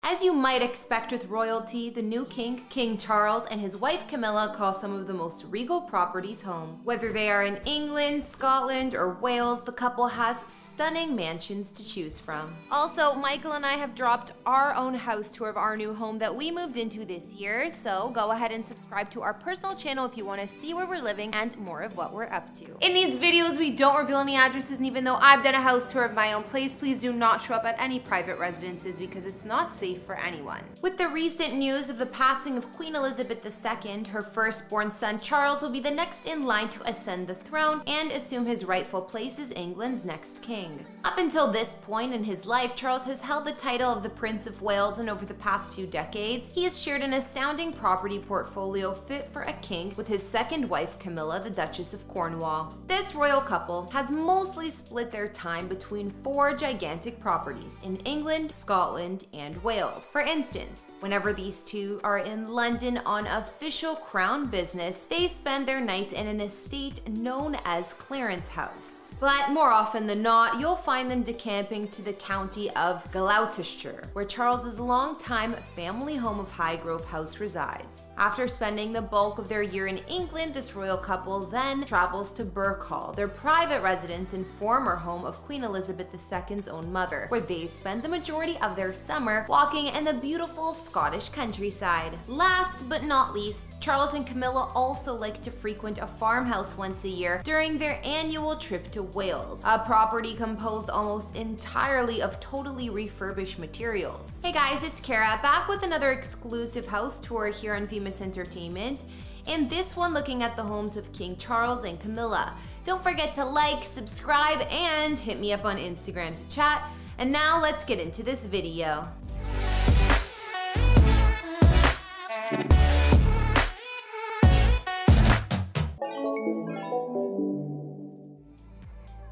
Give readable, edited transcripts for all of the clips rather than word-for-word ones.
As you might expect with royalty, the new king, King Charles, and his wife Camilla call some of the most regal properties home. Whether they are in England, Scotland, or Wales, the couple has stunning mansions to choose from. Also, Michael and I have dropped our own house tour of our new home that we moved into this year, so go ahead and subscribe to our personal channel if you want to see where we're living and more of what we're up to. In these videos, we don't reveal any addresses, and even though I've done a house tour of my own place, please do not show up at any private residences because it's not safe for anyone. With the recent news of the passing of Queen Elizabeth II, her firstborn son Charles will be the next in line to ascend the throne and assume his rightful place as England's next king. Up until this point in his life, Charles has held the title of the Prince of Wales, and over the past few decades, he has shared an astounding property portfolio fit for a king with his second wife Camilla, the Duchess of Cornwall. This royal couple has mostly split their time between 4 gigantic properties in England, Scotland, and Wales. For instance, whenever these two are in London on official crown business, they spend their nights in an estate known as Clarence House. But more often than not, you'll find them decamping to the county of Gloucestershire, where Charles's longtime family home of Highgrove House resides. After spending the bulk of their year in England, this royal couple then travels to Birkhall, their private residence and former home of Queen Elizabeth II's own mother, where they spend the majority of their summer walking in the beautiful Scottish countryside. Last but not least, Charles and Camilla also like to frequent a farmhouse once a year during their annual trip to Wales, a property composed almost entirely of totally refurbished materials. Hey guys, it's Kara, back with another exclusive house tour here on Famous Entertainment, and this one looking at the homes of King Charles and Camilla. Don't forget to like, subscribe, and hit me up on Instagram to chat. And now let's get into this video.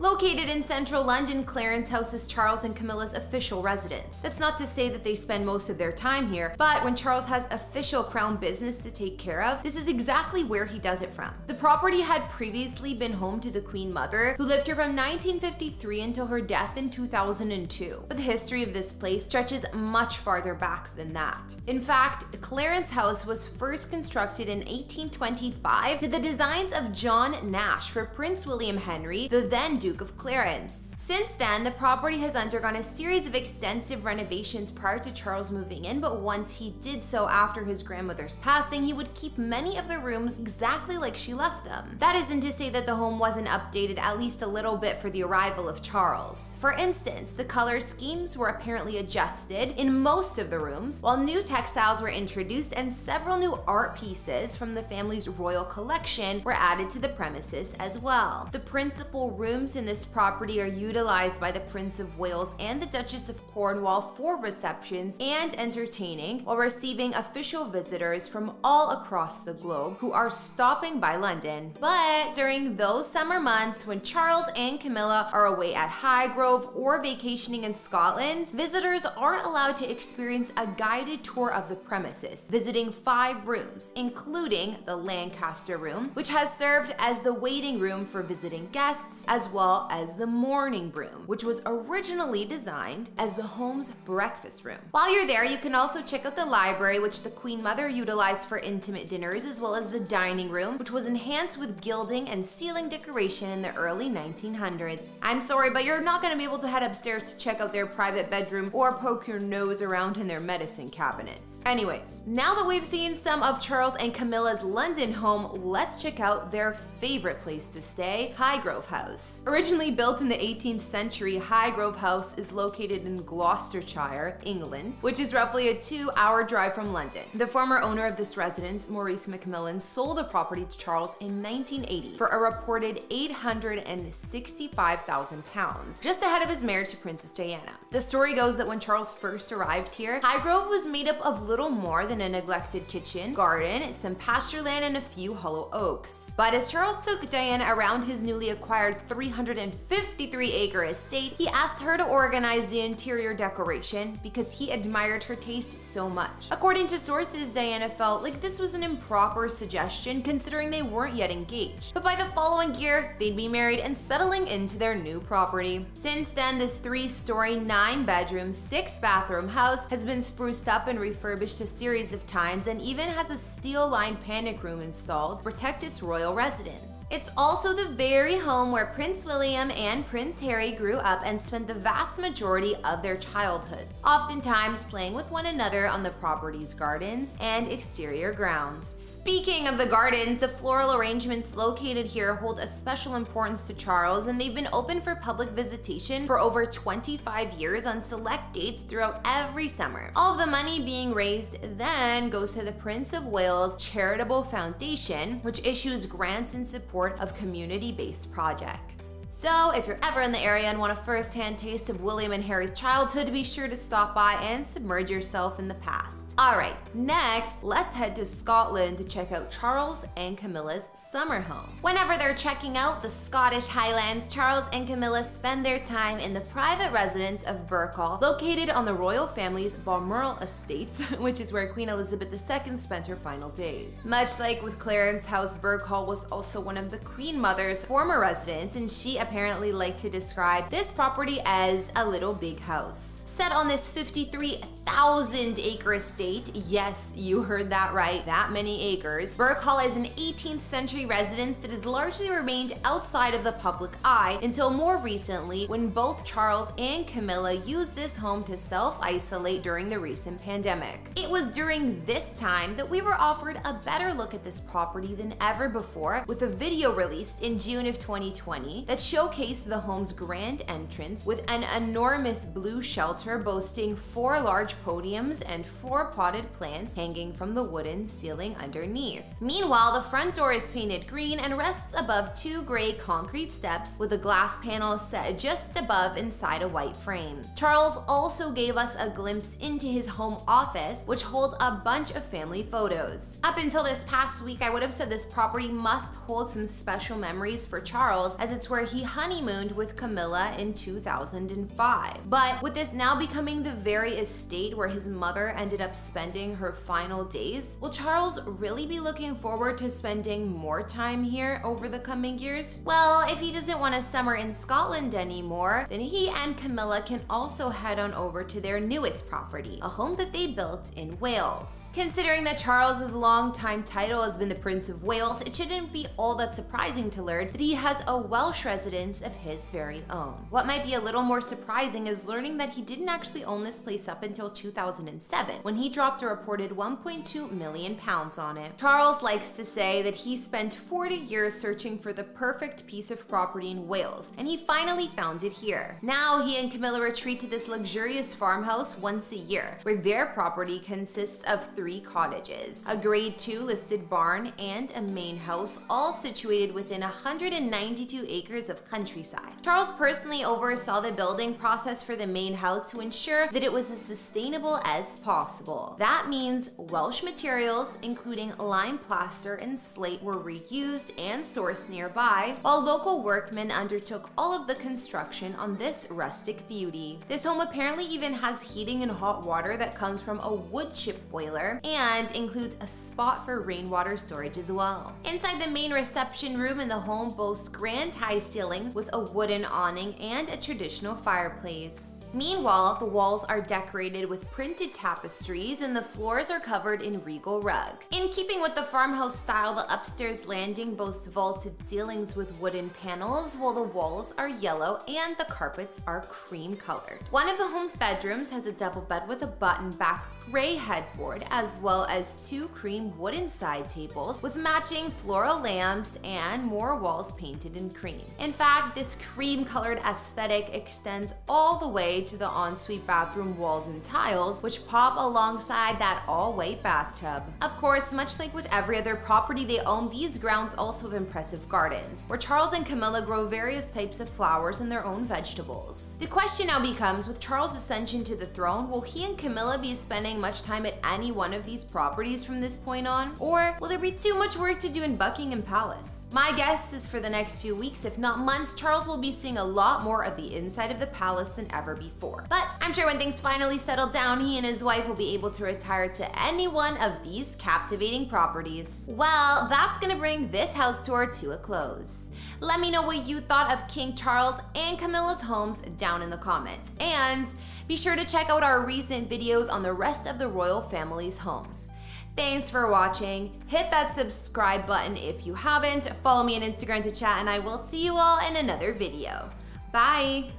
Located in central London, Clarence House is Charles and Camilla's official residence. That's not to say that they spend most of their time here, but when Charles has official crown business to take care of, this is exactly where he does it from. The property had previously been home to the Queen Mother, who lived here from 1953 until her death in 2002. But the history of this place stretches much farther back than that. In fact, Clarence House was first constructed in 1825 to the designs of John Nash for Prince William Henry, the then Duke of Clarence. Since then, the property has undergone a series of extensive renovations prior to Charles moving in, but once he did so after his grandmother's passing, he would keep many of the rooms exactly like she left them. That isn't to say that the home wasn't updated at least a little bit for the arrival of Charles. For instance, the color schemes were apparently adjusted in most of the rooms, while new textiles were introduced and several new art pieces from the family's royal collection were added to the premises as well. The principal rooms in this property are utilized by the Prince of Wales and the Duchess of Cornwall for receptions and entertaining, while receiving official visitors from all across the globe who are stopping by London. But during those summer months when Charles and Camilla are away at Highgrove or vacationing in Scotland, visitors are allowed to experience a guided tour of the premises, visiting 5 rooms, including the Lancaster room, which has served as the waiting room for visiting guests, as well as the morning room, which was originally designed as the home's breakfast room. While you're there, you can also check out the library, which the Queen Mother utilized for intimate dinners, as well as the dining room, which was enhanced with gilding and ceiling decoration in the early 1900s. I'm sorry, but you're not going to be able to head upstairs to check out their private bedroom or poke your nose around in their medicine cabinets. Anyways, now that we've seen some of Charles and Camilla's London home, let's check out their favorite place to stay, Highgrove House. Originally built in the 18th century, Highgrove House is located in Gloucestershire, England, which is roughly a 2-hour drive from London. The former owner of this residence, Maurice Macmillan, sold the property to Charles in 1980 for a reported £865,000, just ahead of his marriage to Princess Diana. The story goes that when Charles first arrived here, Highgrove was made up of little more than a neglected kitchen, garden, some pasture land, and a few hollow oaks. But as Charles took Diana around his newly acquired 350 153-acre estate, he asked her to organize the interior decoration because he admired her taste so much. According to sources, Diana felt like this was an improper suggestion considering they weren't yet engaged. But by the following year, they'd be married and settling into their new property. Since then, this 3-story, 9-bedroom, 6-bathroom house has been spruced up and refurbished a series of times and even has a steel-lined panic room installed to protect its royal residence. It's also the very home where Prince William and Prince Harry grew up and spent the vast majority of their childhoods, oftentimes playing with one another on the property's gardens and exterior grounds. Speaking of the gardens, the floral arrangements located here hold a special importance to Charles, and they've been open for public visitation for over 25 years on select dates throughout every summer. All of the money being raised then goes to the Prince of Wales Charitable Foundation, which issues grants in support of community-based projects. So if you're ever in the area and want a first-hand taste of William and Harry's childhood, be sure to stop by and submerge yourself in the past. Alright, next, let's head to Scotland to check out Charles and Camilla's summer home. Whenever they're checking out the Scottish Highlands, Charles and Camilla spend their time in the private residence of Burghall, located on the royal family's Balmoral estate, which is where Queen Elizabeth II spent her final days. Much like with Clarence House, Burghall was also one of the Queen Mother's former residents, and she apparently liked to describe this property as a little big house. Set on this 53,000-acre estate, yes, you heard that right, that many acres, Burghall is an 18th century residence that has largely remained outside of the public eye until more recently, when both Charles and Camilla used this home to self-isolate during the recent pandemic. It was during this time that we were offered a better look at this property than ever before, with a video released in June of 2020 that showcased the home's grand entrance with an enormous blue shelter boasting 4 large podiums and 4 potted plants hanging from the wooden ceiling underneath. Meanwhile, the front door is painted green and rests above 2 gray concrete steps with a glass panel set just above inside a white frame. Charles also gave us a glimpse into his home office, which holds a bunch of family photos. Up until this past week, I would have said this property must hold some special memories for Charles, as it's where he honeymooned with Camilla in 2005. But with this now becoming the very estate where his mother ended up spending her final days, will Charles really be looking forward to spending more time here over the coming years? Well, if he doesn't want to summer in Scotland anymore, then he and Camilla can also head on over to their newest property, a home that they built in Wales. Considering that Charles's longtime title has been the Prince of Wales, it shouldn't be all that surprising to learn that he has a Welsh residence of his very own. What might be a little more surprising is learning that he didn't actually own this place up until 2007, when he dropped a reported £1.2 million on it. Charles likes to say that he spent 40 years searching for the perfect piece of property in Wales, and he finally found it here. Now he and Camilla retreat to this luxurious farmhouse once a year, where their property consists of 3 cottages, a grade 2 listed barn, and a main house, all situated within 192 acres of countryside. Charles personally oversaw the building process for the main house to ensure that it was as sustainable as possible. That means Welsh materials, including lime plaster and slate, were reused and sourced nearby, while local workmen undertook all of the construction on this rustic beauty. This home apparently even has heating and hot water that comes from a wood chip boiler, and includes a spot for rainwater storage as well. Inside the main reception room in the home boasts grand high ceilings with a wooden awning and a traditional fireplace. Meanwhile, the walls are decorated with printed tapestries and the floors are covered in regal rugs. In keeping with the farmhouse style, the upstairs landing boasts vaulted ceilings with wooden panels, while the walls are yellow and the carpets are cream colored. One of the home's bedrooms has a double bed with a button-back gray headboard, as well as 2 cream wooden side tables with matching floral lamps and more walls painted in cream. In fact, this cream-colored aesthetic extends all the way way to the ensuite bathroom walls and tiles, which pop alongside that all-white bathtub. Of course, much like with every other property they own, these grounds also have impressive gardens, where Charles and Camilla grow various types of flowers and their own vegetables. The question now becomes, with Charles' ascension to the throne, will he and Camilla be spending much time at any one of these properties from this point on? Or will there be too much work to do in Buckingham Palace? My guess is for the next few weeks, if not months, Charles will be seeing a lot more of the inside of the palace than ever before. But I'm sure when things finally settle down, he and his wife will be able to retire to any one of these captivating properties. Well, that's gonna bring this house tour to a close. Let me know what you thought of King Charles and Camilla's homes down in the comments. And be sure to check out our recent videos on the rest of the royal family's homes. Thanks for watching. Hit that subscribe button if you haven't. Follow me on Instagram to chat, and I will see you all in another video. Bye!